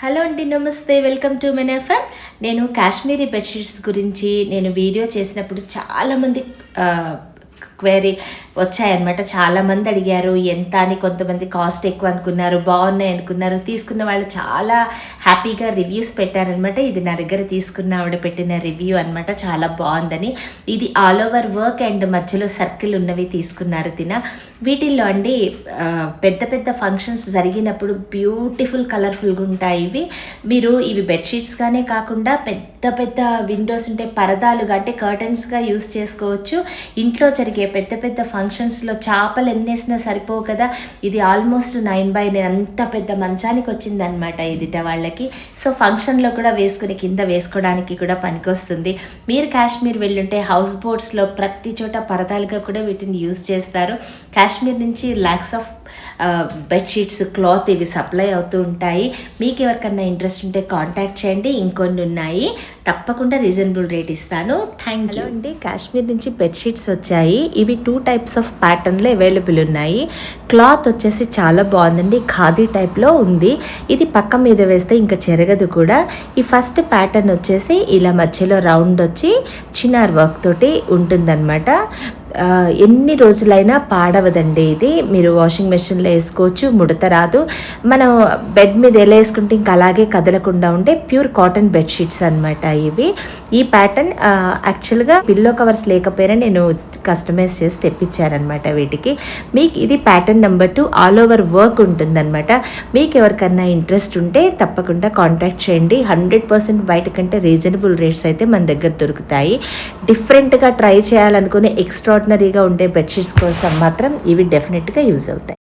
Hello అండి, నమస్తే. Welcome to men FM. నేను కాశ్మీరీ బెడ్షీట్స్ గురించి వీడియో చేసినప్పుడు చాలామంది క్వైరీ వచ్చాయన్నమాట. చాలామంది అడిగారు ఎంత అని. కొంతమంది కాస్ట్ ఎక్కువ అనుకున్నారు, బాగున్నాయి అనుకున్నారు. తీసుకున్న వాళ్ళు చాలా హ్యాపీగా రివ్యూస్ పెట్టారనమాట. ఇది నా దగ్గర తీసుకున్న ఆవిడ పెట్టిన రివ్యూ అనమాట, చాలా బాగుందని. ఇది ఆల్ ఓవర్ వర్క్ అండ్ మధ్యలో సర్కిల్ ఉన్నవి తీసుకున్నారు వీటిల్లో అండి పెద్ద పెద్ద ఫంక్షన్స్ జరిగినప్పుడు బ్యూటిఫుల్ కలర్ఫుల్గా ఉంటాయి మీరు ఇవి బెడ్షీట్స్గానే కాకుండా పెద్ద పెద్ద విండోస్ ఉంటే పరదాలుగా అంటే కర్టన్స్గా యూస్ చేసుకోవచ్చు. ఇంట్లో జరిగే పెద్ద పెద్ద ఫంక్షన్స్లో చేపలు ఎన్నేసినా సరిపోవు కదా. ఇది ఆల్మోస్ట్ 9x9 అంత పెద్ద మంచానికి వచ్చిందనమాట ఇదిట వాళ్ళకి. సో ఫంక్షన్లో కూడా వేసుకుని కింద వేసుకోవడానికి కూడా పనికొస్తుంది. మీరు కాశ్మీర్ వెళ్ళుంటే హౌస్ బోట్స్లో ప్రతి చోట పరదాలుగా కూడా వీటిని యూజ్ చేస్తారు. కాశ్మీర్ నుంచి ల్యాక్స్ ఆఫ్ బెడ్షీట్స్, క్లాత్ ఇవి సప్లై అవుతూ ఉంటాయి. మీకు ఎవరికన్నా ఇంట్రెస్ట్ ఉంటే కాంటాక్ట్ చేయండి. ఇంకొన్ని ఉన్నాయి, తప్పకుండా రీజనబుల్ రేట్ ఇస్తాను. థ్యాంక్ యూ అండి. కాశ్మీర్ నుంచి బెడ్షీట్స్ వచ్చాయి. ఇవి 2 టైప్స్ ఆఫ్ ప్యాటర్న్లో అవైలబుల్ ఉన్నాయి. క్లాత్ వచ్చేసి చాలా బాగుందండి, ఖాదీ టైప్లో ఉంది. ఇది పక్క మీద వేస్తే ఇంకా చెరగదు కూడా. ఈ ఫస్ట్ ప్యాటర్న్ వచ్చేసి ఇలా మధ్యలో రౌండ్ వచ్చి చిన్నార్ వర్క్ తోటి ఉంటుందన్నమాట. ఎన్ని రోజులైనా పాడవదండి. ఇది మీరు వాషింగ్ మెషిన్లో వేసుకోవచ్చు, ముడత రాదు. మనం బెడ్ మీద ఎలా వేసుకుంటే ఇంకా అలాగే కదలకుండా ఉంటే ప్యూర్ కాటన్ బెడ్షీట్స్ అనమాట ఇవి. ఈ ప్యాటర్న్ యాక్చువల్గా పిల్లో కవర్స్ లేకపోయినా నేను కస్టమైజ్ చేసి తెప్పించారనమాట వీటికి. మీకు ఇది pattern number 2 all over work ఉంటుందన్నమాట. మీకు ఎవరికన్నా ఇంట్రెస్ట్ ఉంటే తప్పకుండా కాంటాక్ట్ చేయండి. 100% బయట కంటే రీజనబుల్ రేట్స్ అయితే మన దగ్గర దొరుకుతాయి. డిఫరెంట్గా ట్రై చేయాలనుకునే ఎక్స్ట్రాడినరీగా ఉండే బెడ్షీట్స్ కోసం మాత్రం ఇవి డెఫినెట్గా యూజ్ అవుతాయి.